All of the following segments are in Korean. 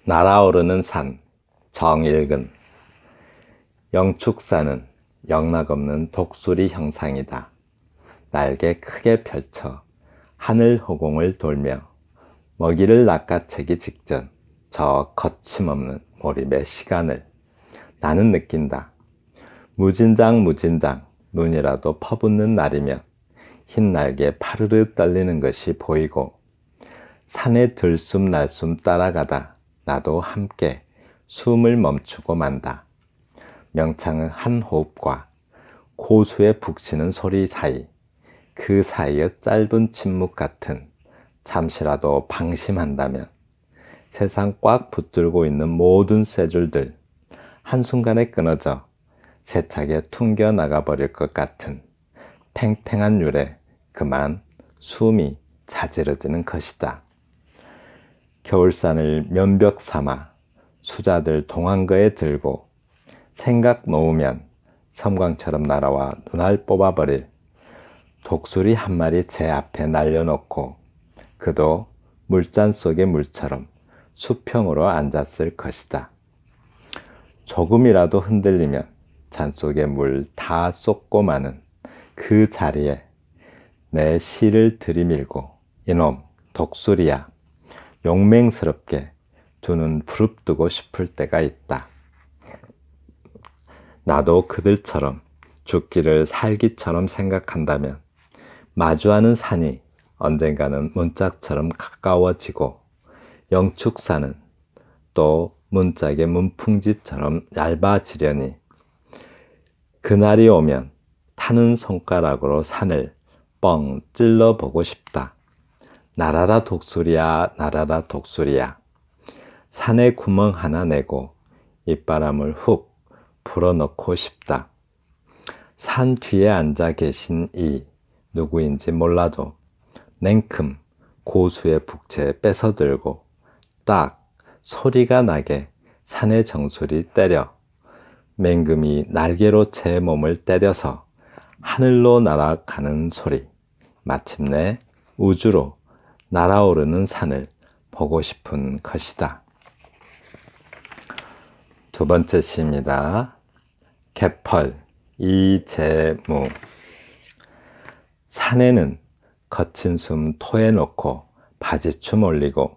날아오르는 산 정일근. 영축산은 영락없는 독수리 형상이다. 날개 크게 펼쳐 하늘 허공을 돌며 먹이를 낚아채기 직전 저 거침없는 몰입의 시간을 나는 느낀다. 무진장 눈이라도 퍼붓는 날이면 흰 날개 파르르 떨리는 것이 보이고 산의 들숨 날숨 따라가다 나도 함께 숨을 멈추고 만다. 명창의 한 호흡과 고수의 북치는 소리 사이, 그 사이의 짧은 침묵 같은 잠시라도 방심한다면 세상 꽉 붙들고 있는 모든 쇠줄들 한순간에 끊어져 세차게 퉁겨 나가버릴 것 같은 팽팽한 율에 그만 숨이 자지러지는 것이다. 겨울산을 면벽 삼아 수자들 동안거에 들고 생각 놓으면 섬광처럼 날아와 눈알 뽑아버릴 독수리 한 마리 제 앞에 날려놓고 그도 물잔 속의 물처럼 수평으로 앉았을 것이다. 조금이라도 흔들리면 잔 속의 물 다 쏟고 마는 그 자리에 내 시를 들이밀고 이놈 독수리야 용맹스럽게 두 눈 부릅뜨고 싶을 때가 있다. 나도 그들처럼 죽기를 살기처럼 생각한다면 마주하는 산이 언젠가는 문짝처럼 가까워지고 영축산은 또 문짝의 문풍지처럼 얇아지려니 그날이 오면 타는 손가락으로 산을 뻥 찔러보고 싶다. 날아라 독수리야 날아라 독수리야. 산에 구멍 하나 내고 입바람을 훅 불어넣고 싶다. 산 뒤에 앉아 계신 이 누구인지 몰라도 냉큼 고수의 북채에 뺏어들고 딱 소리가 나게 산의 정수리 때려 맹금이 날개로 제 몸을 때려서 하늘로 날아가는 소리, 마침내 우주로 날아오르는 산을 보고 싶은 것이다. 두 번째 시입니다. 개펄 이재무. 산에는 거친 숨 토해 놓고 바지춤 올리고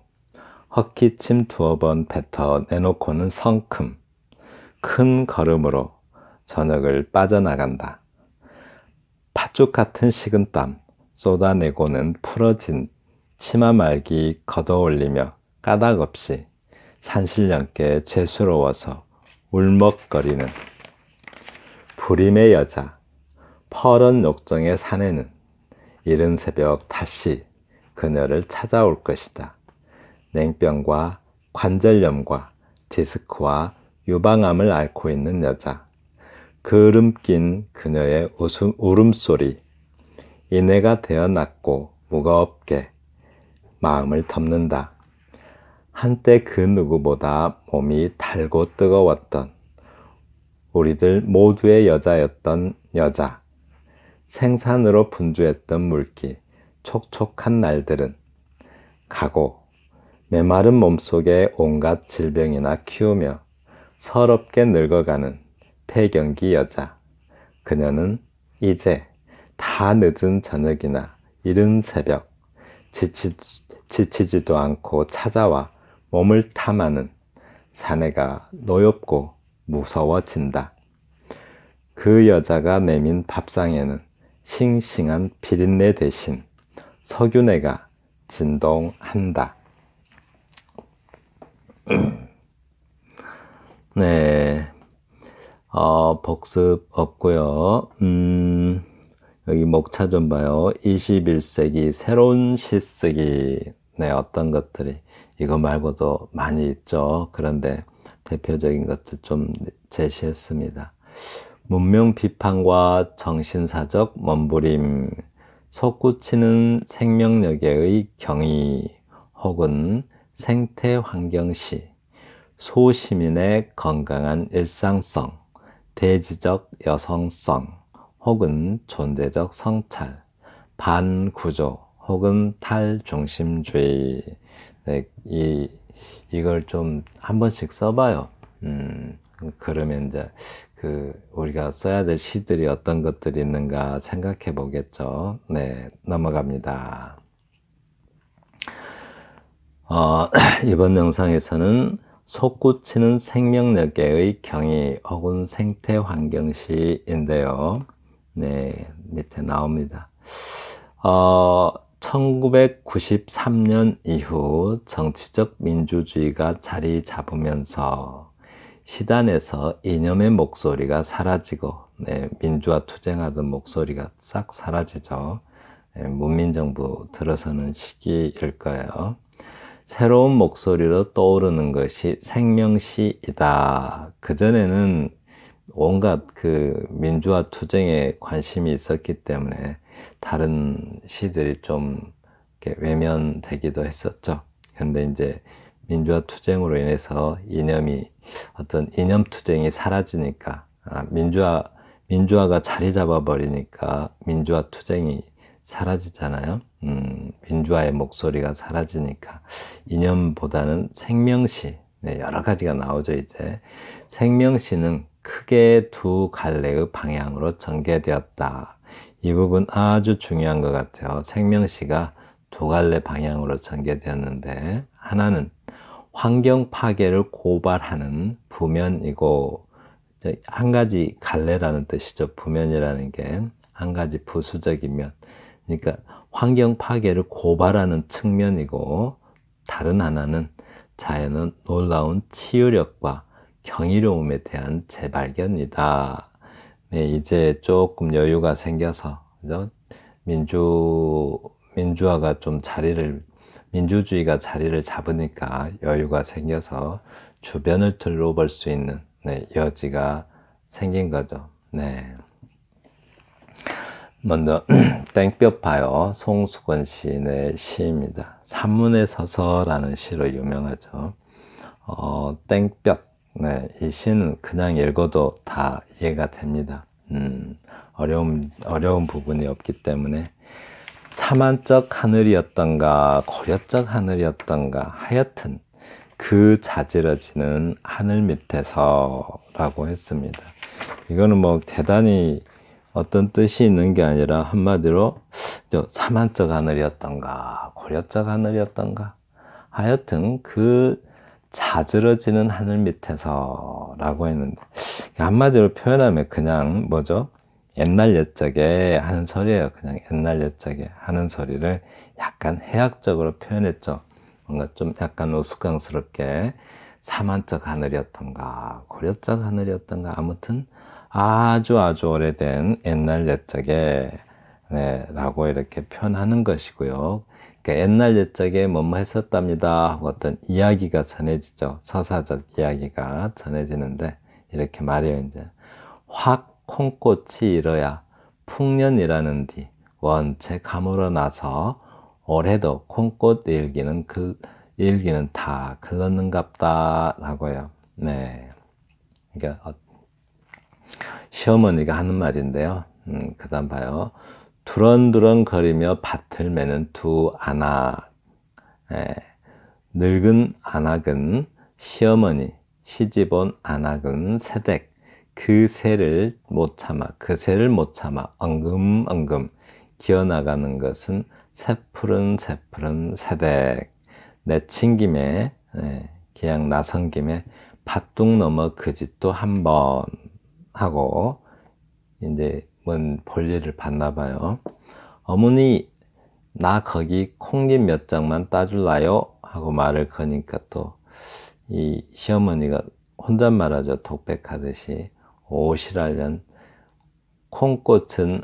헛기침 두어 번 뱉어 내놓고는 성큼 큰 걸음으로 저녁을 빠져나간다. 팥죽 같은 식은땀 쏟아내고는 풀어진 치마 말기 걷어올리며 까닭없이 산신령께 죄스러워서 울먹거리는 불임의 여자 퍼런 욕정의 사내는 이른 새벽 다시 그녀를 찾아올 것이다. 냉병과 관절염과 디스크와 유방암을 앓고 있는 여자. 그름 낀 그녀의 울음소리. 이내가 되어 낮고 무겁게 마음을 덮는다. 한때 그 누구보다 몸이 달고 뜨거웠던 우리들 모두의 여자였던 여자. 생산으로 분주했던 물기, 촉촉한 날들은 가고 메마른 몸속에 온갖 질병이나 키우며 서럽게 늙어가는 폐경기 여자. 그녀는 이제 다 늦은 저녁이나 이른 새벽 지치지도 않고 찾아와 몸을 탐하는 사내가 노엽고 무서워진다. 그 여자가 내민 밥상에는 싱싱한 비린내 대신 석유내가 진동한다. 네, 복습 없고요. 여기 목차 좀 봐요. 21세기 새로운 시쓰기. 네, 어떤 것들이 이거 말고도 많이 있죠. 그런데 대표적인 것들 좀 제시했습니다. 문명 비판과 정신사적 몸부림, 솟구치는 생명력의 경의 혹은 생태환경시, 소시민의 건강한 일상성, 대지적 여성성 혹은 존재적 성찰, 반구조 혹은 탈중심주의. 네, 이 이걸 좀 한 번씩 써봐요. 그러면 이제 우리가 써야 될 시들이 어떤 것들이 있는가 생각해 보겠죠. 네, 넘어갑니다. 이번 영상에서는 솟구치는 생명력의 경이 혹은 생태환경시인데요. 네, 밑에 나옵니다. 1993년 이후 정치적 민주주의가 자리 잡으면서 시단에서 이념의 목소리가 사라지고, 네, 민주화 투쟁하던 목소리가 싹 사라지죠. 네, 문민정부 들어서는 시기일 거예요. 새로운 목소리로 떠오르는 것이 생명시이다. 그전에는 온갖 민주화 투쟁에 관심이 있었기 때문에 다른 시들이 좀 이렇게 외면되기도 했었죠. 그런데 이제 민주화 투쟁으로 인해서 어떤 이념 투쟁이 사라지니까, 민주화가 자리 잡아버리니까 민주화 투쟁이 사라지잖아요. 민주화의 목소리가 사라지니까 이념보다는 생명시, 네, 여러 가지가 나오죠. 이제 생명시는 크게 두 갈래의 방향으로 전개되었다. 이 부분 아주 중요한 것 같아요. 생명시가 두 갈래 방향으로 전개되었는데, 하나는 환경 파괴를 고발하는 부면이고, 한 가지 갈래라는 뜻이죠. 부면이라는 게 한 가지 부수적인 면, 그러니까 환경 파괴를 고발하는 측면이고, 다른 하나는 자연의 놀라운 치유력과 경이로움에 대한 재발견이다. 네, 이제 조금 여유가 생겨서, 그죠? 민주화가 좀 민주주의가 자리를 잡으니까 여유가 생겨서 주변을 둘러볼 수 있는, 네, 여지가 생긴 거죠. 네. 먼저 땡볕 봐요. 송수건 시인의 시입니다. 산문에 서서라는 시로 유명하죠. 땡볕. 네, 이 시는 그냥 읽어도 다 이해가 됩니다. 어려운 부분이 없기 때문에 사만적 하늘이었던가 고려적 하늘이었던가 하여튼 그 자지러지는 하늘 밑에서라고 했습니다. 이거는 뭐 대단히 어떤 뜻이 있는 게 아니라 한마디로 사만적 하늘이었던가 고려적 하늘이었던가 하여튼 그 자지러지는 하늘 밑에서 라고 했는데, 한마디로 표현하면 그냥 뭐죠? 옛날 옛적에 하는 소리예요. 그냥 옛날 옛적에 하는 소리를 약간 해학적으로 표현했죠. 뭔가 좀 약간 우스꽝스럽게 사만적 하늘이었던가 고려적 하늘이었던가 아무튼 아주 오래된 옛날 옛적에, 네, 라고 이렇게 표현하는 것이고요. 그러니까 옛날 옛적에 뭐뭐 했었답니다 하고 어떤 이야기가 전해지죠. 서사적 이야기가 전해지는데 이렇게 말해요. 이제 확 콩꽃이 일어야 풍년이라는디 원체 가물어 나서 올해도 콩꽃 일기는 다 글렀는갑다 라고요. 네, 그러니까 시어머니가 하는 말인데요. 그 다음 봐요. 두런두런 거리며 밭을 매는 두 아낙. 늙은 아낙은 시어머니, 시집온 아낙은 새댁. 그 새를 못 참아 엉금엉금 기어나가는 것은 새푸른 새댁. 내친 김에, 그냥 나선 김에 밭둑 넘어 그 짓도 한번 하고 이제 뭔 볼일을 봤나 봐요. 어머니 나 거기 콩잎 몇 장만 따줄라요 하고 말을 거니까 또 이 시어머니가 혼잣말하죠. 독백하듯이 오시랄년 콩꽃은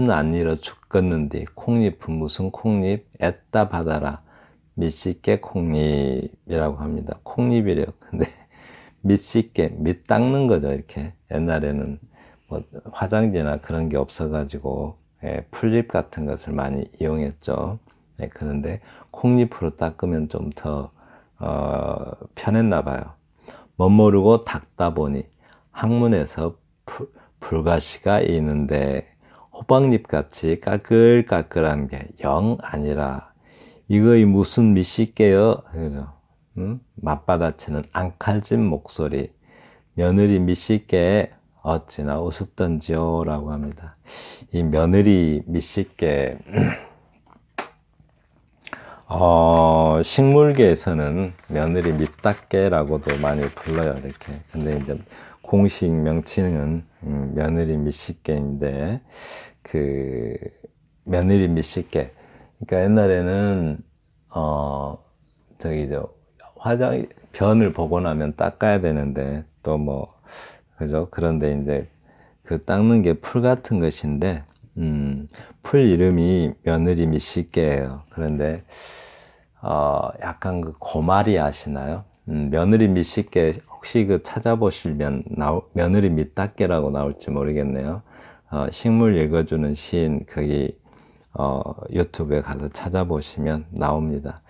안 일어 죽겠는데 콩잎은 무슨 콩잎 애따 받아라 밑씻게 콩잎이라고 합니다. 콩잎이래요. 근데 밑씻게 밑 닦는 거죠. 이렇게 옛날에는 뭐 화장지나 그런 게 없어가지고 풀잎 같은 것을 많이 이용했죠. 그런데 콩잎으로 닦으면 좀 더 편했나 봐요. 멋모르고 닦다 보니 학문에서 불가시가 있는데 호박잎같이 깔끌깔끌한 게 영 아니라 이거이 무슨 미씨께요? 그죠? 응? 맞받아치는 앙칼진 목소리. 며느리 미씨께 어찌나 우습던지요? 라고 합니다. 이 며느리 미씨께, 식물계에서는 며느리 밑닦개라고도 많이 불러요, 이렇게. 근데 이제 공식 명칭은 며느리 미씨께인데, 그, 며느리 미씨께. 그러니까 옛날에는, 변을 보고 나면 닦아야 되는데, 또 뭐, 그죠? 그런데 이제 그 닦는 게 풀 같은 것인데, 풀 이름이 며느리 미씨께예요. 그런데, 약간 그 고말이 아시나요? 며느리 미씨께 혹시 그 찾아보시면 며느리 밑닦개라고 나올지 모르겠네요. 식물 읽어주는 시인 거기 유튜브에 가서 찾아보시면 나옵니다.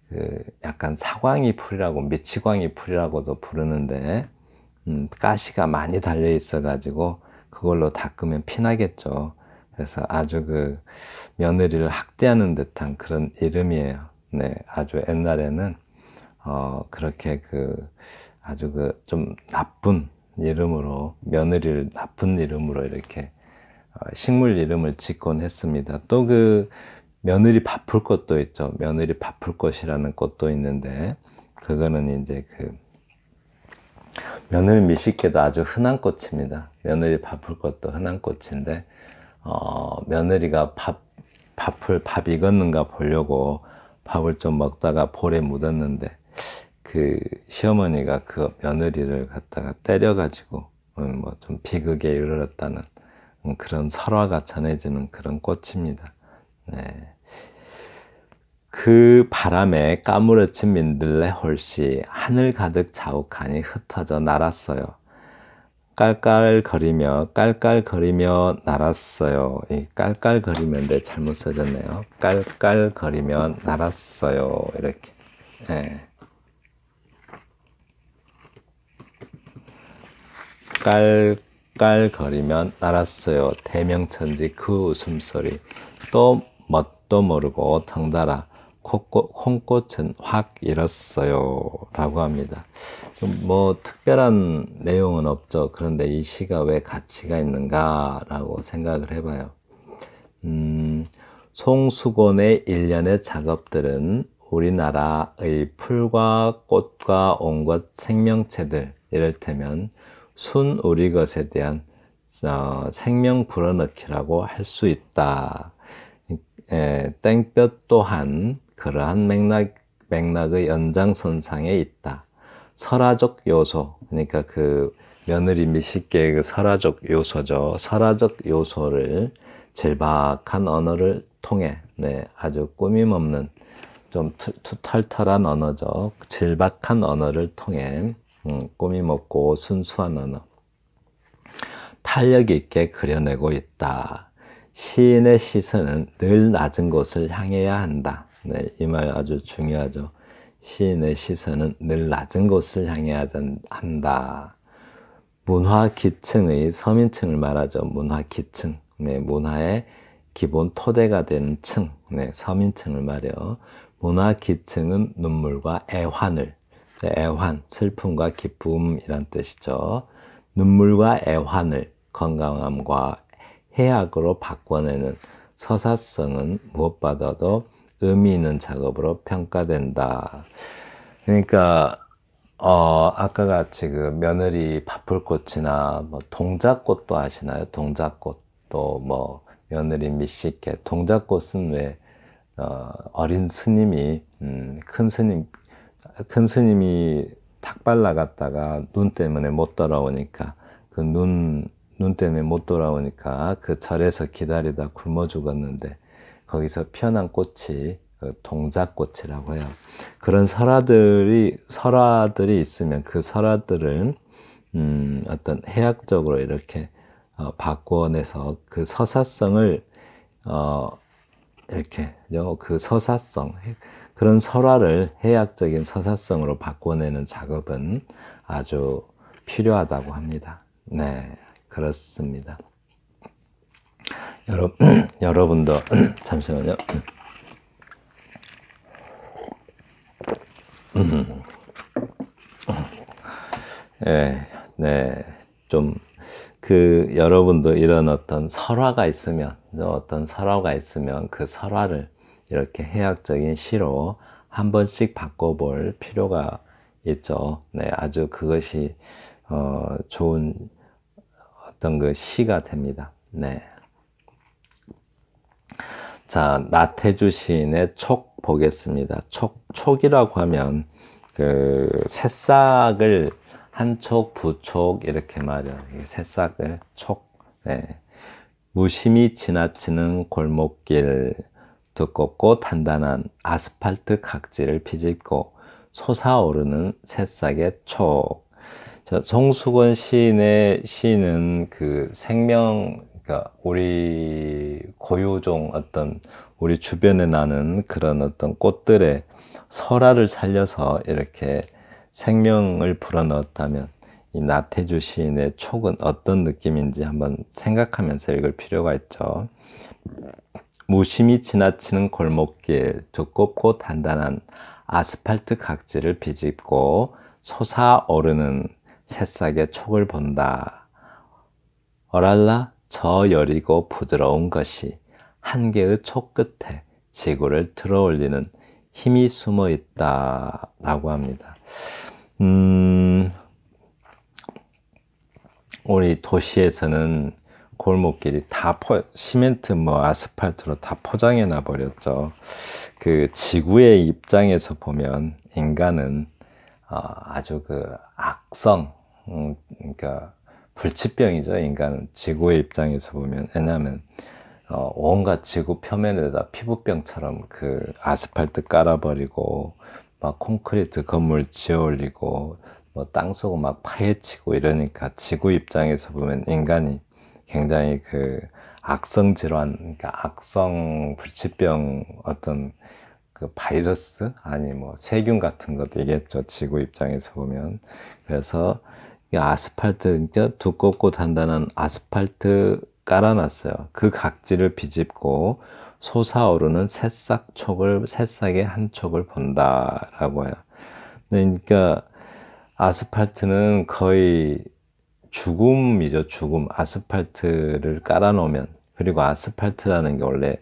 그 약간 사광이 풀이라고 미치광이 풀이라고도 부르는데 가시가 많이 달려 있어 가지고 그걸로 닦으면 피나겠죠. 그래서 아주 그 며느리를 학대하는 듯한 그런 이름이에요. 네, 아주 옛날에는 그렇게 그 아주 그 좀 나쁜 이름으로 며느리를 나쁜 이름으로 이렇게 식물 이름을 짓곤 했습니다. 또 그 며느리 바쁠 꽃도 있죠. 며느리 바쁠 꽃이라는 꽃도 있는데 그거는 이제 그 며느리 미식개도 아주 흔한 꽃입니다. 며느리 바쁠 꽃도 흔한 꽃인데 며느리가 밥 익었는가 보려고 밥을 좀 먹다가 볼에 묻었는데 그 시어머니가 그 며느리를 갖다가 때려가지고 뭐 좀 비극에 이르렀다는 그런 설화가 전해지는 그런 꽃입니다. 네. 그 바람에 까무러친 민들레 홀씨 하늘 가득 자욱하니 흩어져 날았어요. 깔깔거리며 날았어요. 이 깔깔거리면데 잘못 써졌네요. 깔깔거리며 날았어요. 이렇게. 네. 깔깔거리며 날았어요. 대명천지 그 웃음소리. 또 뭣도 모르고 덩달아 콩꽃은 확 일었어요. 라고 합니다. 뭐 특별한 내용은 없죠. 그런데 이 시가 왜 가치가 있는가 라고 생각을 해봐요. 송수곤의 일련의 작업들은 우리나라의 풀과 꽃과 온갖 생명체들, 이를테면 순우리것에 대한 생명 불어넣기라고 할 수 있다. 땡볕 또한 그러한 맥락의 연장선상에 있다. 설화적 요소, 그러니까 그 며느리 미식계의 그 설화적 요소죠. 설화적 요소를 질박한 언어를 통해, 네, 아주 꾸밈없는 좀 털털한 언어죠. 질박한 언어를 통해 꾸밈없고 순수한 언어, 탄력 있게 그려내고 있다. 시인의 시선은 늘 낮은 곳을 향해야 한다. 네, 이 말 아주 중요하죠. 시인의 시선은 늘 낮은 곳을 향해야 한다. 문화기층의 서민층을 말하죠. 문화기층. 네, 문화의 기본 토대가 되는 층. 네, 서민층을 말해요. 문화기층은 눈물과 애환을, 애환, 슬픔과 기쁨이란 뜻이죠. 눈물과 애환을 건강함과 해악으로 바꿔내는 서사성은 무엇보다도 의미 있는 작업으로 평가된다. 그러니까 아까 같이 그 며느리 바쁠꽃이나 뭐 동작꽃도 아시나요? 동작꽃도 뭐 며느리 미식개. 동작꽃은 왜 어린 스님이 큰 스님이 탁발 나갔다가 눈 때문에 못 돌아오니까 그 눈 때문에 못 돌아오니까 그 절에서 기다리다 굶어 죽었는데 거기서 피어난 꽃이 그 동작꽃이라고 해요. 그런 설화들이 있으면 그 설화들을 어떤 해학적으로 이렇게 바꿔내서 그 서사성을 이렇게 그 서사성, 그런 설화를 해학적인 서사성으로 바꿔내는 작업은 아주 필요하다고 합니다. 네, 그렇습니다. 여러분도 잠시만요. 예, 네, 좀 여러분도 이런 어떤 설화가 있으면 그 설화를 이렇게 해학적인 시로 한 번씩 바꿔볼 필요가 있죠. 네, 아주 그것이 좋은 어떤 그 시가 됩니다. 네. 자, 나태주 시인의 촉 보겠습니다. 촉이라고 하면 그 새싹을 한 촉, 두 촉 이렇게 말해요. 새싹을 촉. 네. 무심히 지나치는 골목길, 두껍고 단단한 아스팔트 각질을 비집고 솟아오르는 새싹의 촉. 송수건 시인의 시는 그 생명, 그러니까 우리 고유종 어떤 우리 주변에 나는 그런 어떤 꽃들의 설화를 살려서 이렇게 생명을 불어넣었다면 이 나태주 시인의 촉은 어떤 느낌인지 한번 생각하면서 읽을 필요가 있죠. 무심히 지나치는 골목길, 두껍고 단단한 아스팔트 각질을 비집고 솟아오르는 새싹의 촉을 본다. 어랄라 저 여리고 부드러운 것이 한 개의 촉 끝에 지구를 들어올리는 힘이 숨어 있다 라고 합니다. 우리 도시에서는 골목길이 다 시멘트 아스팔트로 다 포장해 놔 버렸죠. 그 지구의 입장에서 보면 인간은 아주 그 악성, 그러니까 불치병이죠. 인간은 지구의 입장에서 보면. 왜냐하면 온갖 지구 표면에다 피부병처럼 그 아스팔트 깔아버리고 막 콘크리트 건물 지어 올리고 뭐 땅속을 막 파헤치고 이러니까 지구 입장에서 보면 인간이 굉장히 그 악성 질환, 그러니까 악성 불치병 어떤 그 바이러스 아니 뭐 세균 같은 것도 이겠죠. 지구 입장에서 보면. 그래서 이 아스팔트, 그러니까 두껍고 단단한 아스팔트 깔아놨어요. 그 각질을 비집고 솟아오르는 새싹의 한 촉을 본다라고 해요. 그러니까 아스팔트는 거의 죽음이죠. 죽음. 아스팔트를 깔아놓으면. 그리고 아스팔트라는 게 원래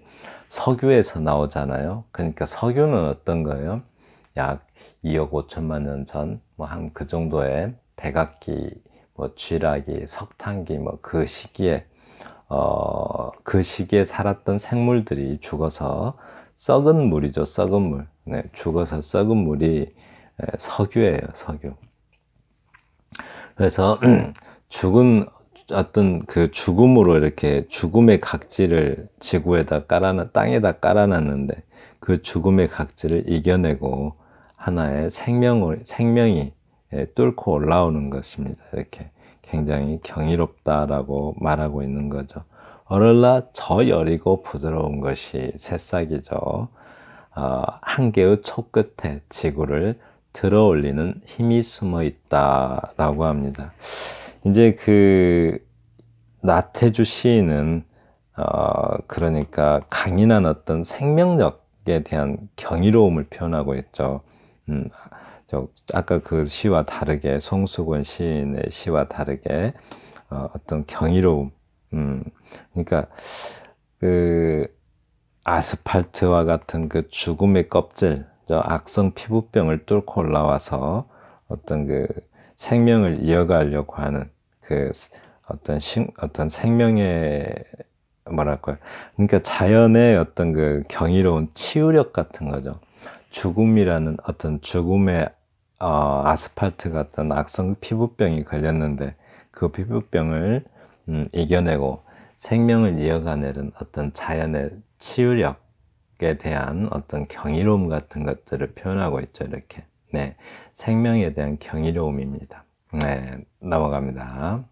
석유에서 나오잖아요. 그러니까 석유는 어떤 거예요? 약 2억 5천만 년 전, 뭐 한 그 정도의 백악기, 뭐 쥐라기, 석탄기, 뭐 그 시기에 살았던 생물들이 죽어서 썩은 물이죠. 썩은 물. 네, 죽어서 썩은 물이 석유예요. 석유. 그래서 죽은 어떤 그 죽음으로 이렇게 죽음의 각질을 지구에다 땅에다 깔아놨는데 그 죽음의 각질을 이겨내고 하나의 생명이 뚫고 올라오는 것입니다. 이렇게 굉장히 경이롭다라고 말하고 있는 거죠. 어랄라 저 여리고 부드러운 것이 새싹이죠. 한 개의 촉 끝에 지구를 들어올리는 힘이 숨어 있다라고 합니다. 이제 그 나태주 시인은 그러니까 강인한 어떤 생명력에 대한 경이로움을 표현하고 있죠. 아까 그 시와 다르게 송수건 시인의 시와 다르게 어떤 경이로움. 그러니까 그 아스팔트와 같은 그 죽음의 껍질, 악성 피부병을 뚫고 올라와서 어떤 그 생명을 이어가려고 하는 그 어떤 생명의 뭐랄까요? 그러니까 자연의 어떤 그 경이로운 치유력 같은 거죠. 죽음이라는 어떤 죽음의 아스팔트 같은 악성 피부병이 걸렸는데 그 피부병을 이겨내고 생명을 이어가는 어떤 자연의 치유력에 대한 어떤 경이로움 같은 것들을 표현하고 있죠. 이렇게. 네. 생명에 대한 경이로움입니다. 네. 넘어갑니다.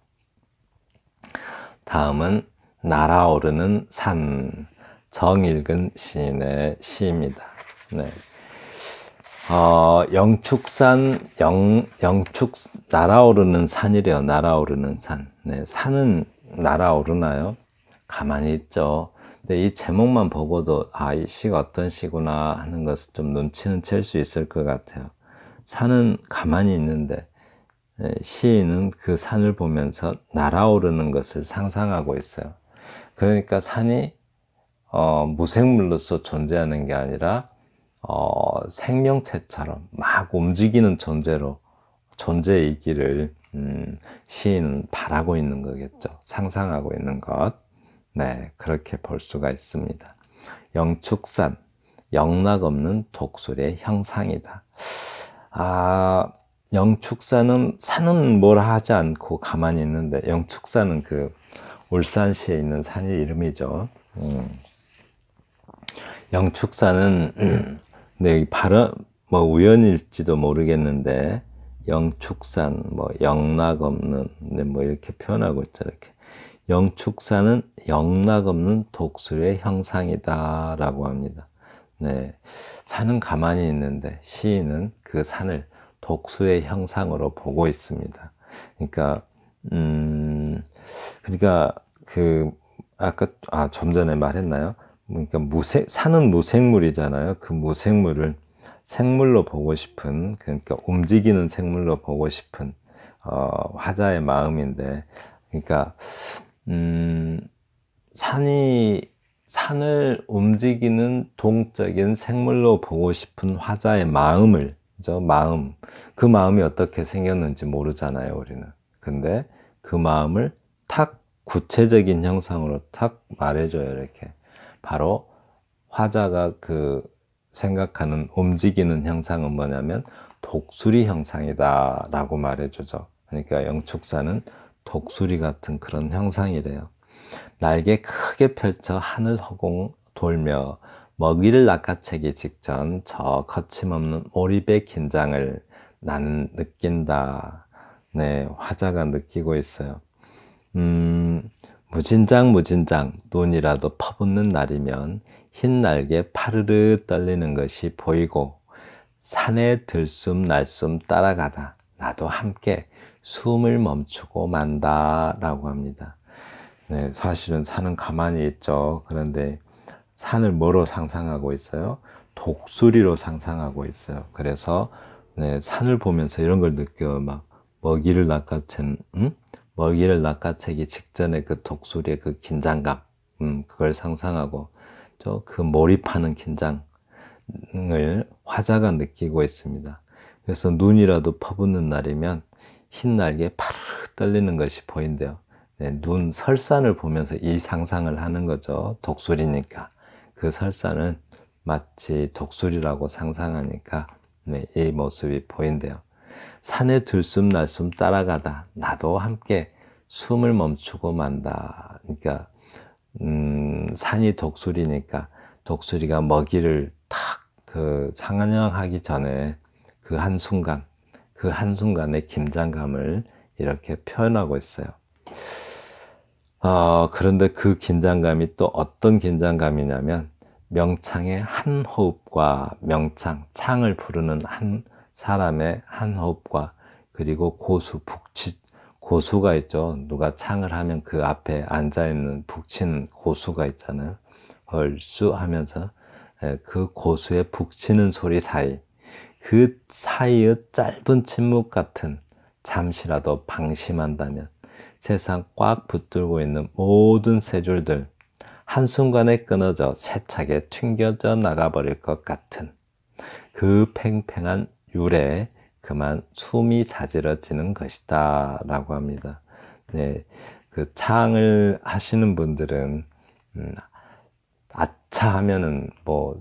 다음은 날아오르는 산. 정일근 시인의 시입니다. 네. 날아오르는 산이래요. 날아오르는 산. 네. 산은 날아오르나요? 가만히 있죠. 근데 이 제목만 보고도 이 시가 어떤 시구나 하는 것을 좀 눈치는 챌 수 있을 것 같아요. 산은 가만히 있는데 시인은 그 산을 보면서 날아오르는 것을 상상하고 있어요. 그러니까 산이 무생물로서 존재하는 게 아니라 생명체처럼 막 움직이는 존재이기를 시인은 바라고 있는 거겠죠. 상상하고 있는 것. 네, 그렇게 볼 수가 있습니다. 영축산, 영락없는 독수리의 형상이다. 영축산은 산은 뭐라 하지 않고 가만히 있는데, 영축산은 그 울산시에 있는 산의 이름이죠. 영축산은 네, 발음 뭐 우연일지도 모르겠는데 영축산 뭐 영락없는 뭐 이렇게 표현하고 있죠. 이렇게 영축산은 영락없는 독수리의 형상이다라고 합니다. 네, 산은 가만히 있는데 시인은 그 산을 독수리의 형상으로 보고 있습니다. 그러니까 그 아까 좀 전에 말했나요? 그러니까 산은 무생물이잖아요. 그 무생물을 생물로 보고 싶은, 그러니까 움직이는 생물로 보고 싶은 화자의 마음인데, 그러니까 산을 움직이는 동적인 생물로 보고 싶은 화자의 마음을, 그 마음이 어떻게 생겼는지 모르잖아요, 우리는. 근데 그 마음을 탁 구체적인 형상으로 탁 말해줘요, 이렇게. 바로 화자가 그 생각하는 움직이는 형상은 뭐냐면 독수리 형상이다 라고 말해주죠. 그러니까 영축산은 독수리 같은 그런 형상이래요. 날개 크게 펼쳐 하늘 허공 돌며 먹이를 낚아채기 직전 저 거침없는 몰입의 긴장을 나는 느낀다. 네, 화자가 느끼고 있어요. 무진장 눈이라도 퍼붓는 날이면 흰 날개 파르르 떨리는 것이 보이고 산에 들숨 날숨 따라가다 나도 함께 숨을 멈추고 만다 라고 합니다. 네, 사실은 산은 가만히 있죠. 그런데 산을 뭐로 상상하고 있어요? 독수리로 상상하고 있어요. 그래서 네, 산을 보면서 이런 걸 느껴요. 막 먹이를 낚아채기 직전에 그 독수리의 그 긴장감, 그걸 상상하고 그 몰입하는 긴장을 화자가 느끼고 있습니다. 그래서 눈이라도 퍼붓는 날이면 흰 날개에 파르르 떨리는 것이 보인대요. 네, 눈 설산을 보면서 이 상상을 하는 거죠. 독수리니까. 그 설산은 마치 독수리라고 상상하니까 네, 이 모습이 보인대요. 산에 들숨 날숨 따라가다 나도 함께 숨을 멈추고 만다. 그러니까 산이 독수리니까 독수리가 먹이를 탁 상냥하기 전에 그 한순간의 긴장감을 이렇게 표현하고 있어요. 그런데 그 긴장감이 또 어떤 긴장감이냐면 명창의 한 호흡과 창을 부르는 한 사람의 한 호흡과 그리고 고수가 있죠. 누가 창을 하면 그 앞에 앉아있는 북치는 고수가 있잖아요. 얼쑤 하면서 그 고수의 북치는 소리 사이, 그 사이의 짧은 침묵 같은 잠시라도 방심한다면 세상 꽉 붙들고 있는 모든 세 줄들 한순간에 끊어져 세차게 튕겨져 나가버릴 것 같은 그 팽팽한 유래에 그만 숨이 자지러지는 것이다 라고 합니다. 네, 그 창을 하시는 분들은 아차 하면은 뭐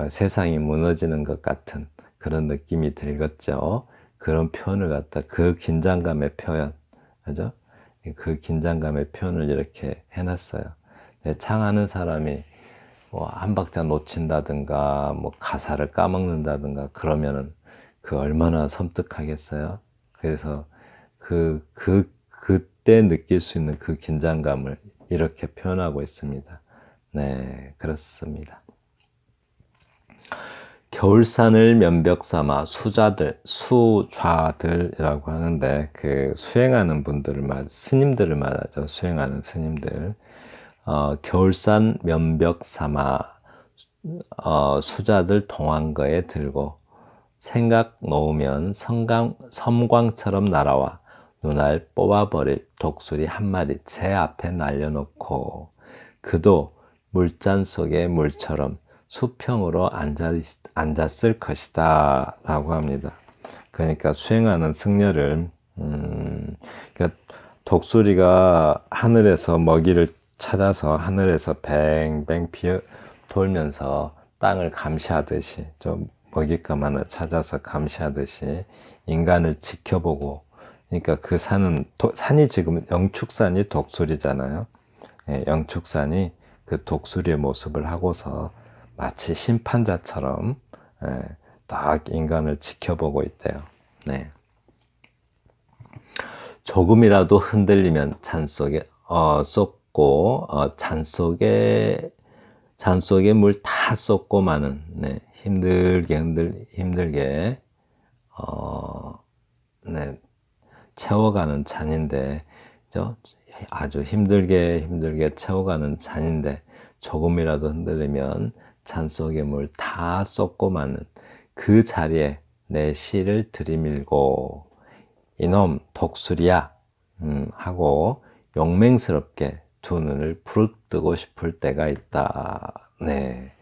세상이 무너지는 것 같은 그런 느낌이 들겠죠. 그런 표현을 갖다 그 긴장감의 표현, 그죠? 그 긴장감의 표현을 이렇게 해놨어요. 네, 창하는 사람이 뭐 한 박자 놓친다든가 뭐 가사를 까먹는다든가 그러면은 그 얼마나 섬뜩하겠어요. 그래서 그때 느낄 수 있는 그 긴장감을 이렇게 표현하고 있습니다. 네, 그렇습니다. 겨울산을 면벽 삼아 수좌들이라고 하는데 그 수행하는 분들을 스님들을 말하죠. 수행하는 스님들. 겨울산 면벽 삼아 수자들 동안거에 들고 생각 놓으면 섬광처럼 날아와 눈알 뽑아버릴 독수리 한 마리 제 앞에 날려놓고 그도 물잔 속의 물처럼 수평으로 앉았을 것이다 라고 합니다. 그러니까 수행하는 승려를 그러니까 독수리가 하늘에서 먹이를 찾아서 하늘에서 뱅뱅 돌면서 땅을 감시하듯이 좀 먹잇감 하나 찾아서 감시하듯이 인간을 지켜보고, 그러니까 그 산이 지금 영축산이 독수리잖아요. 예, 영축산이 그 독수리의 모습을 하고서 마치 심판자처럼 딱 인간을 지켜보고 있대요. 네. 조금이라도 흔들리면 잔 속에 쏟고 잔 속에 물 다 쏟고 마는, 네, 힘들게 네, 채워가는 잔인데, 아주 힘들게 채워가는 잔인데 조금이라도 흔들리면 잔 속의 물 다 쏟고 마는 그 자리에 내 실을 들이밀고 이놈 독수리야 하고 용맹스럽게 두 눈을 부릅뜨고 싶을 때가 있다. 네,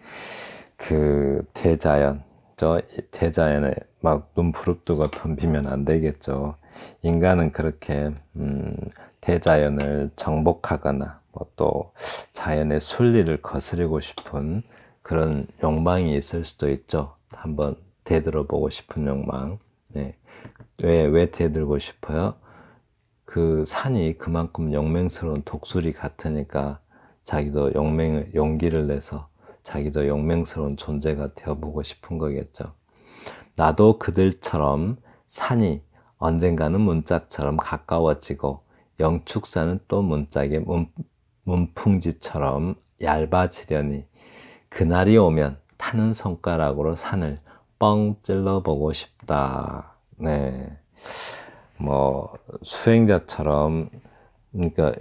그 대자연에 막 눈 부릅뜨고 덤비면 안 되겠죠. 인간은 그렇게 대자연을 정복하거나 또 자연의 순리를 거스르고 싶은 그런 욕망이 있을 수도 있죠. 한번 대들어보고 싶은 욕망. 네. 왜 대들고 싶어요? 그 산이 그만큼 용맹스러운 독수리 같으니까 자기도 용기를 내서 자기도 용맹스러운 존재가 되어보고 싶은 거겠죠. 나도 그들처럼 산이 언젠가는 문짝처럼 가까워지고 영축산은 또 문짝의 문풍지처럼 얇아지려니 그날이 오면 타는 손가락으로 산을 뻥 찔러보고 싶다. 네, 뭐 수행자처럼, 그러니까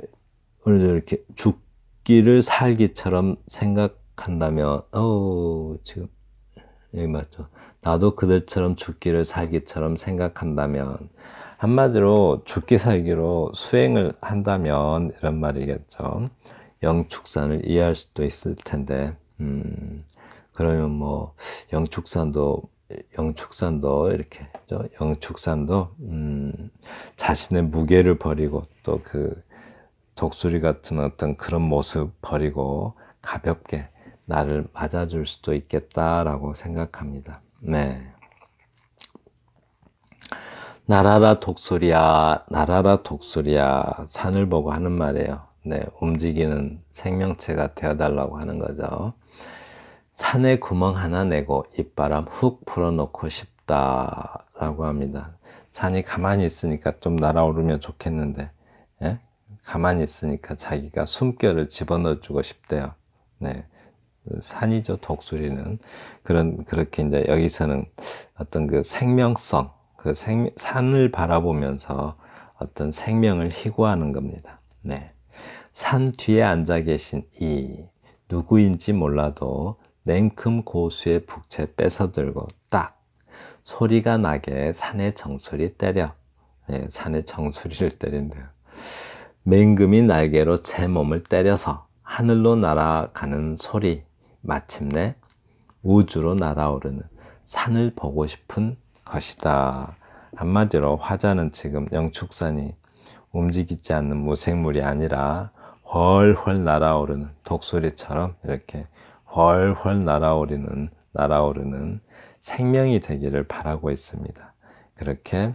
이렇게 죽기를 살기처럼 생각한다면, 지금 여기 맞죠? 나도 그들처럼 죽기를 살기처럼 생각한다면, 한마디로 죽기 살기로 수행을 한다면 이런 말이겠죠. 영축산을 이해할 수도 있을 텐데, 그러면 뭐 영축산도 이렇게, 영축산도 자신의 무게를 버리고 또 그 독수리 같은 어떤 그런 모습 버리고 가볍게 나를 맞아줄 수도 있겠다라고 생각합니다. 네. 날아라 독수리야, 날아라 독수리야, 산을 보고 하는 말이에요. 네, 움직이는 생명체가 되어달라고 하는 거죠. 산에 구멍 하나 내고 입바람 훅 풀어놓고 싶다라고 합니다. 산이 가만히 있으니까 좀 날아오르면 좋겠는데, 예? 가만히 있으니까 자기가 숨결을 집어넣어주고 싶대요. 네, 산이죠, 독수리는. 그렇게 이제 여기서는 어떤 그 생명성, 산을 바라보면서 어떤 생명을 희구하는 겁니다. 네, 산 뒤에 앉아 계신 이 누구인지 몰라도 냉큼 고수의 북채 뺏어들고 딱 소리가 나게 산의 정수리 때려. 네, 산의 정수리를 때린대요. 맹금이 날개로 제 몸을 때려서 하늘로 날아가는 소리, 마침내 우주로 날아오르는 산을 보고 싶은 것이다. 한마디로 화자는 지금 영축산이 움직이지 않는 무생물이 아니라 훨훨 날아오르는 독수리처럼 이렇게 훨훨 날아오르는 생명이 되기를 바라고 있습니다. 그렇게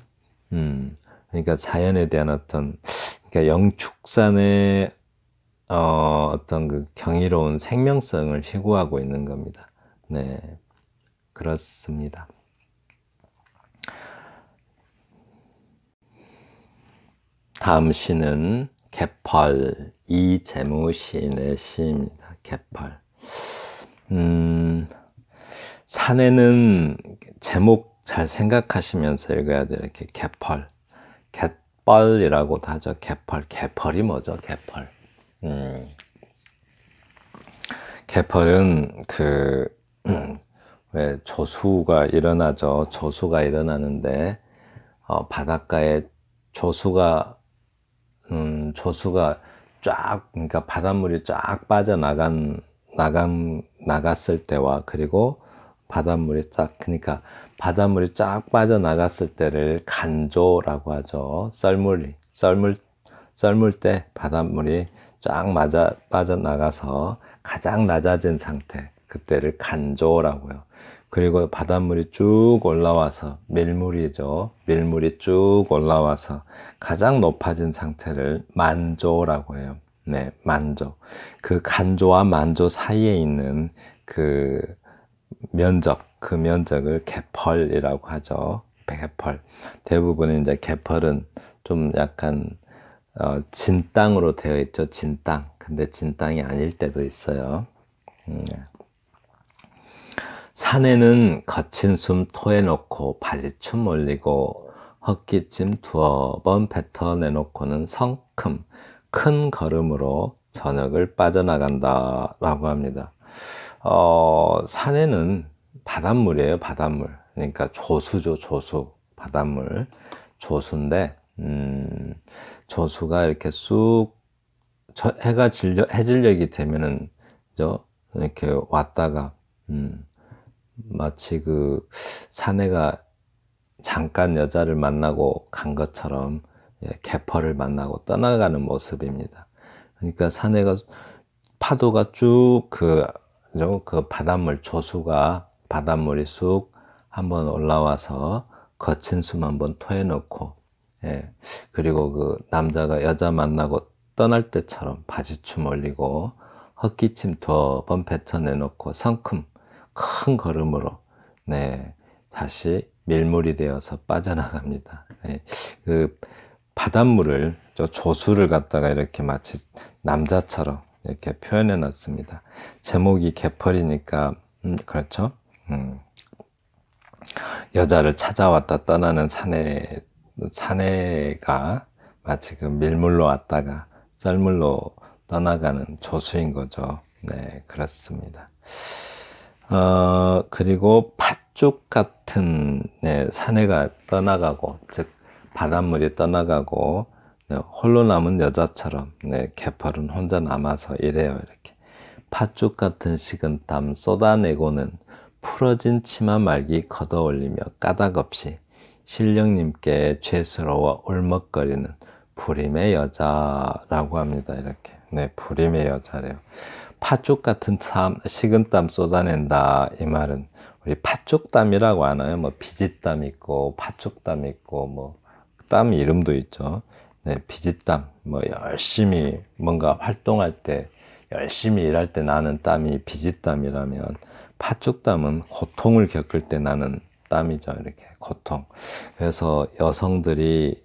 그러니까 자연에 대한 그러니까 영축산의 어떤 그 경이로운 생명성을 희구하고 있는 겁니다. 네, 그렇습니다. 다음 시는 개펄, 이재무 시인의 시입니다. 개펄. 산에는 제목 잘 생각하시면서 읽어야 돼요. 이렇게 개펄, 갯벌이라고도 하죠. 개펄이 뭐죠? 개펄. 개펄은 왜 조수가 일어나죠. 조수가 일어나는데 바닷가에 조수가 그러니까 바닷물이 쫙 나갔을 때와, 그리고 그러니까 바닷물이 쫙 빠져나갔을 때를 간조라고 하죠. 썰물 때 바닷물이 쫙 빠져나가서 가장 낮아진 상태, 그때를 간조라고요. 그리고 바닷물이 쭉 올라와서, 밀물이죠. 밀물이 쭉 올라와서 가장 높아진 상태를 만조라고 해요. 네, 만조. 그 간조와 만조 사이에 있는 그 면적을 개펄이라고 하죠. 개펄. 대부분은 이제 개펄은 좀 약간 진땅으로 되어 있죠. 진땅. 근데 진땅이 아닐 때도 있어요. 산에는 거친 숨 토해놓고 바지춤 올리고 헛기침 두어 번 뱉어내놓고는 성큼 큰 걸음으로 저녁을 빠져나간다 라고 합니다. 산에는 바닷물이에요. 바닷물. 그러니까 조수죠. 조수. 바닷물. 조수인데 조수가 이렇게 쑥 해질녘이 되면은 이렇게 왔다가 마치 그 사내가 잠깐 여자를 만나고 간 것처럼 개펄을 만나고 떠나가는 모습입니다. 그러니까 사내가 파도가 쭉 그 바닷물, 조수가 바닷물이 쑥 한번 올라와서 거친 숨 한번 토해놓고, 그리고 그 남자가 여자 만나고 떠날 때처럼 바지춤 올리고 헛기침 두어 번 뱉어내놓고 성큼 큰 걸음으로 다시 밀물이 되어서 빠져나갑니다. 그 바닷물을, 조수를 갖다가 이렇게 마치 남자처럼 이렇게 표현해 놨습니다. 제목이 개펄이니까 그렇죠. 여자를 찾아왔다 떠나는 사내가 마치 그 밀물로 왔다가 썰물로 떠나가는 조수인 거죠. 네, 그렇습니다. 그리고 팥죽 같은 사내가 떠나가고, 즉 바닷물이 떠나가고 홀로 남은 여자처럼 개펄은 혼자 남아서 이래요. 이렇게 팥죽 같은 식은땀 쏟아내고는 풀어진 치마 말기 걷어올리며 까닭없이 신령님께 죄스러워 울먹거리는 불임의 여자라고 합니다. 이렇게 불임의 여자래요. 팥죽 같은 식은땀 쏟아낸다, 이 말은 우리 팥죽땀이라고 하나요? 뭐 비지땀 있고 팥죽땀 있고 뭐 땀 이름도 있죠. 비지땀, 뭐 열심히 뭔가 활동할 때, 열심히 일할 때 나는 땀이 비지땀이라면, 팥죽땀은 고통을 겪을 때 나는 땀이죠. 이렇게 고통. 그래서 여성들이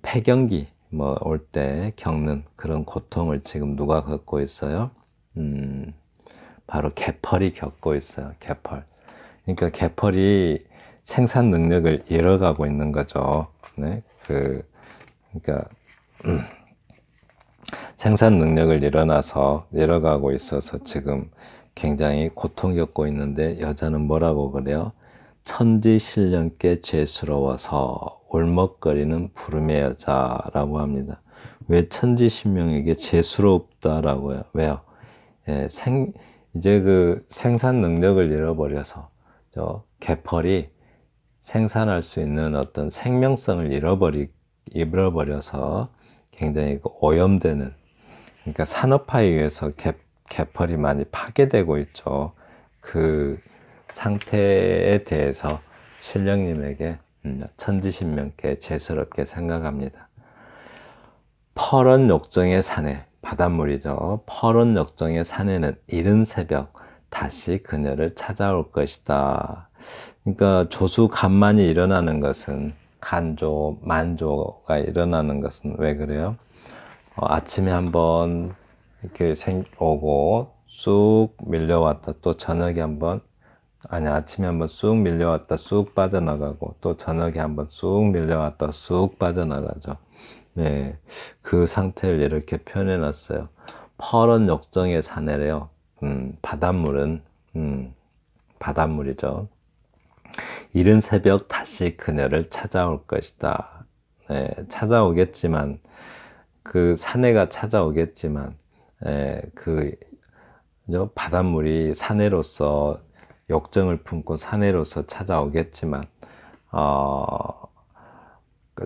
폐경기 올 때 겪는 그런 고통을 지금 누가 겪고 있어요? 바로 개펄이 겪고 있어요. 개펄. 그러니까 개펄이 생산 능력을 잃어가고 있는 거죠. 그러니까 생산 능력을 잃어가고 있어서 지금 굉장히 고통 겪고 있는데, 여자는 뭐라고 그래요? 천지신령께 죄스러워서 울먹거리는 부름의 여자라고 합니다. 왜 천지신명에게 죄스럽다라고요? 왜요? 이제 그 생산 능력을 잃어버려서 개펄이 생산할 수 있는 어떤 생명성을 잃어버려서 굉장히 오염되는, 그러니까 산업화에 의해서 개펄이 많이 파괴되고 있죠. 그 상태에 대해서 신령님에게 천지신명께 죄스럽게 생각합니다. 퍼런 욕정의 산에, 바닷물이죠. 퍼런 욕정의 산에는 이른 새벽 다시 그녀를 찾아올 것이다. 그러니까 조수 간만이 일어나는 것은, 간조, 만조가 일어나는 것은 왜 그래요? 아침에 한번 이렇게 오고 쑥 밀려왔다, 또 저녁에 한번, 아침에 한번 쑥 밀려왔다 쑥 빠져나가고, 또 저녁에 한번 쑥 밀려왔다 쑥 빠져나가죠. 그 상태를 이렇게 표현해 놨어요. 퍼런 욕정의 사내래요. 바닷물은 바닷물이죠. 이른 새벽 다시 그녀를 찾아올 것이다. 네, 찾아오겠지만 그 사내가 찾아오겠지만 그 바닷물이 사내로서 욕정을 품고 사내로서 찾아오겠지만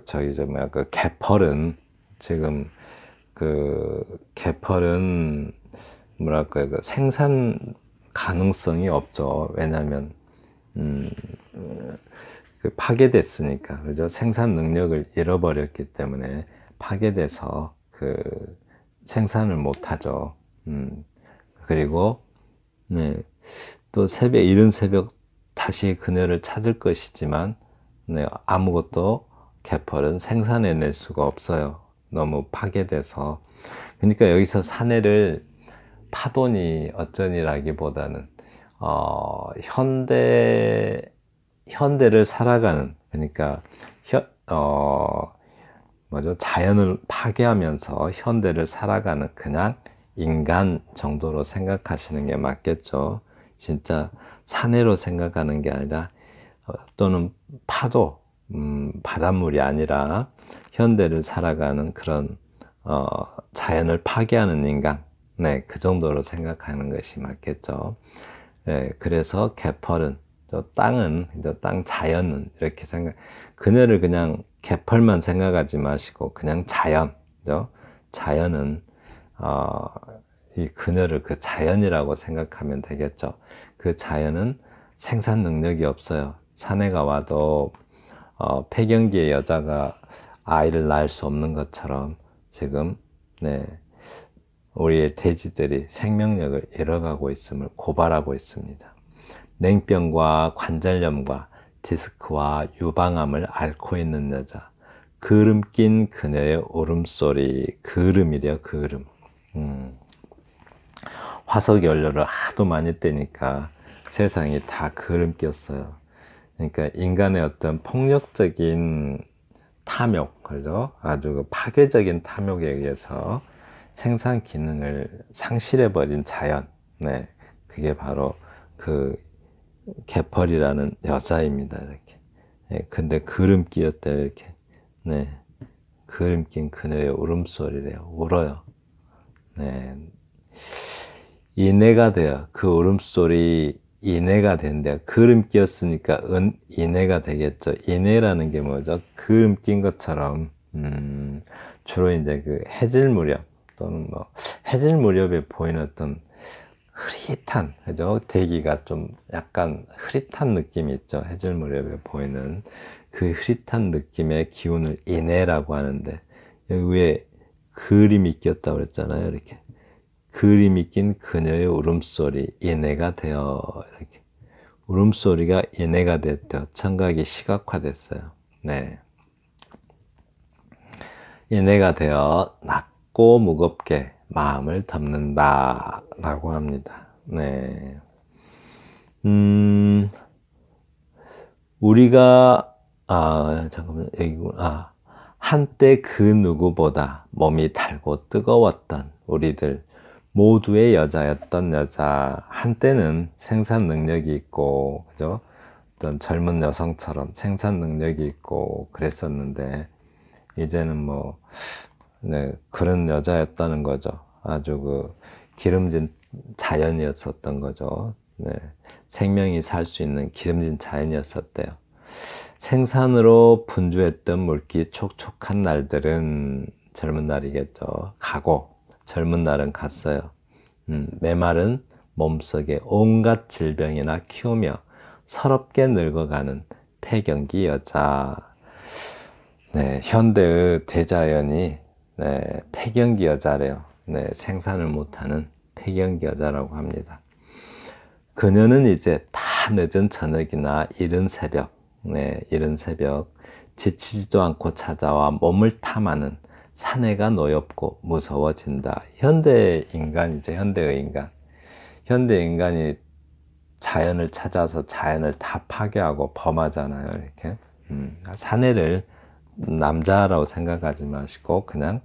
저희 그 개펄은 지금 그 개펄은 뭐랄까요, 그 생산 가능성이 없죠. 왜냐하면 그 파괴됐으니까, 그죠? 생산 능력을 잃어버렸기 때문에 파괴돼서 그 생산을 못하죠. 그리고 네, 또 이른 새벽 다시 그녀를 찾을 것이지만 네, 아무것도 개펄은 생산해낼 수가 없어요. 너무 파괴돼서. 그러니까 여기서 사내를 파도니 어쩌니라기보다는 현대를 살아가는, 그러니까 자연을 파괴하면서 현대를 살아가는 그냥 인간 정도로 생각하시는 게 맞겠죠. 진짜 사내로 생각하는 게 아니라 또는 파도, 바닷물이 아니라 현대를 살아가는 그런 자연을 파괴하는 인간, 네, 그 정도로 생각하는 것이 맞겠죠. 네, 그래서 개펄은, 땅은, 땅 자연은 이렇게 그녀를 그냥 개펄만 생각하지 마시고 그냥 자연, 자연은 이 그녀를 그 자연이라고 생각하면 되겠죠. 그 자연은 생산 능력이 없어요. 사내가 와도 폐경기의 여자가 아이를 낳을 수 없는 것처럼 지금 네, 우리의 돼지들이 생명력을 잃어가고 있음을 고발하고 있습니다. 냉병과 관절염과 디스크와 유방암을 앓고 있는 여자, 그름 낀 그녀의 울음소리, 그름이래요, 그름. 화석 연료를 하도 많이 떼니까 세상이 다 그름 꼈어요. 그러니까 인간의 어떤 폭력적인 탐욕, 그죠? 아주 파괴적인 탐욕에 의해서 생산 기능을 상실해버린 자연, 네, 그게 바로 그 개펄이라는 여자입니다. 이렇게. 네, 근데 그름 끼었대요. 이렇게. 네, 그름 낀 그녀의 울음소리래요. 울어요. 네, 인해가 돼요. 그 울음소리 인해가 된대요. 그름 끼었으니까 인해가 되겠죠. 인해라는 게 뭐죠? 그름 낀 것처럼 주로 이제 그 해질 무렵 또는 뭐 해질 무렵에 보이는 어떤 흐릿한, 그죠? 대기가 좀 약간 흐릿한 느낌이 있죠. 해질 무렵에 보이는 그 흐릿한 느낌의 기운을 인해라고 하는데, 여기 위에 그림이 꼈다고 그랬잖아요. 이렇게. 그림이 낀 그녀의 울음소리, 인해가 되어, 이렇게. 울음소리가 인해가 됐대요. 청각이 시각화됐어요. 네. 인해가 되어 낮고 무겁게 마음을 덮는다 라고 합니다. 네. 우리가 잠깐만요. 여기구나. 한때 그 누구보다 몸이 달고 뜨거웠던 우리들 모두의 여자였던 여자. 한때는 생산 능력이 있고, 그죠? 어떤 젊은 여성처럼 생산 능력이 있고 그랬었는데 이제는 뭐 네, 그런 여자였다는 거죠. 아주 그 기름진 자연이었었던 거죠. 네, 생명이 살 수 있는 기름진 자연이었었대요. 생산으로 분주했던 물기 촉촉한 날들은 젊은 날이겠죠. 가고 젊은 날은 갔어요. 메마른 몸속에 온갖 질병이나 키우며 서럽게 늙어가는 폐경기 여자. 네, 현대의 대자연이 네, 폐경기 여자래요. 네, 생산을 못하는 폐경기 여자라고 합니다. 그녀는 이제 다 늦은 저녁이나 이른 새벽, 네, 이른 새벽 지치지도 않고 찾아와 몸을 탐하는 사내가 노엽고 무서워진다. 현대 인간이죠. 현대의 인간. 현대 인간이 자연을 찾아서 자연을 다 파괴하고 범하잖아요. 이렇게. 사내를 남자라고 생각하지 마시고 그냥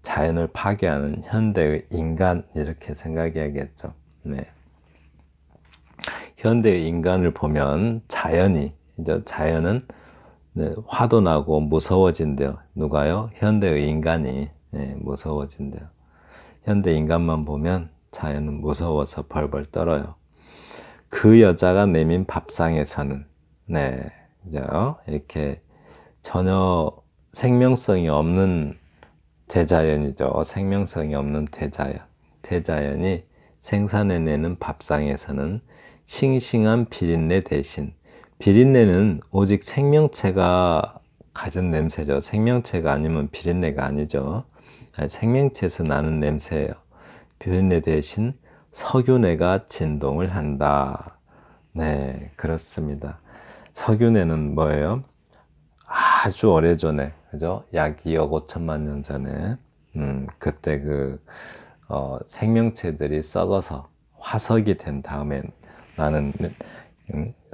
자연을 파괴하는 현대의 인간 이렇게 생각해야겠죠. 네. 현대의 인간을 보면 자연은 네, 화도 나고 무서워진대요. 누가요? 현대의 인간이 무서워진대요. 현대 인간만 보면 자연은 무서워서 벌벌 떨어요. 그 여자가 내민 밥상에서는 이렇게 전혀 생명성이 없는 대자연이죠. 생명성이 없는 대자연이 생산해내는 밥상에서는 싱싱한 비린내 대신, 비린내는 오직 생명체가 가진 냄새죠. 생명체가 아니면 비린내가 아니죠. 생명체에서 나는 냄새예요. 비린내 대신 석유내가 진동을 한다. 네, 그렇습니다. 석유내는 뭐예요? 아주 오래전에, 그죠? 약 2억 5천만 년 전에, 그때 생명체들이 썩어서 화석이 된 다음에 나는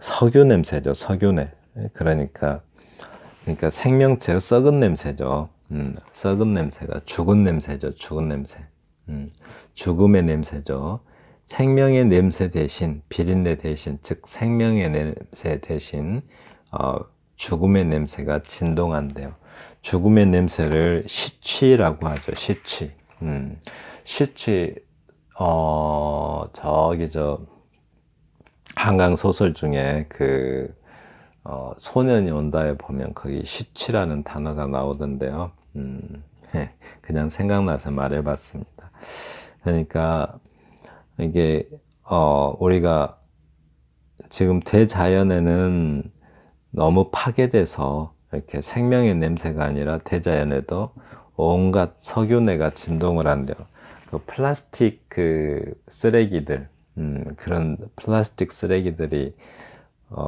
석유 냄새죠. 석유내. 그러니까 생명체의 썩은 냄새죠. 썩은 냄새가 죽은 냄새죠. 죽은 냄새. 죽음의 냄새죠. 생명의 냄새 대신, 비린내 대신, 즉 생명의 냄새 대신 죽음의 냄새가 진동한대요. 죽음의 냄새를 시취라고 하죠. 시취. 시취, 한강 소설 중에 소년이 온다에 보면 거기 시취라는 단어가 나오던데요. 그냥 생각나서 말해봤습니다. 그러니까 이게 우리가 지금 대자연에는 너무 파괴돼서 이렇게 생명의 냄새가 아니라 대자연에도 온갖 석유내가 진동을 한대요. 플라스틱 쓰레기들, 그런 플라스틱 쓰레기들이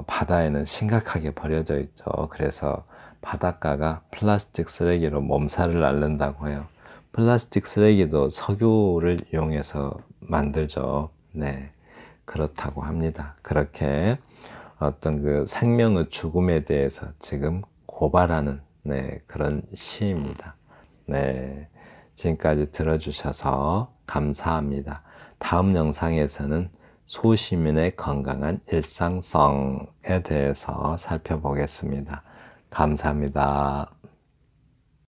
바다에는 심각하게 버려져 있죠. 그래서 바닷가가 플라스틱 쓰레기로 몸살을 앓는다고 해요. 플라스틱 쓰레기도 석유를 이용해서 만들죠. 네, 그렇다고 합니다. 그렇게 어떤 생명의 죽음에 대해서 지금 고발하는 그런 시입니다. 네, 지금까지 들어주셔서 감사합니다. 다음 영상에서는 소시민의 건강한 일상성에 대해서 살펴보겠습니다. 감사합니다.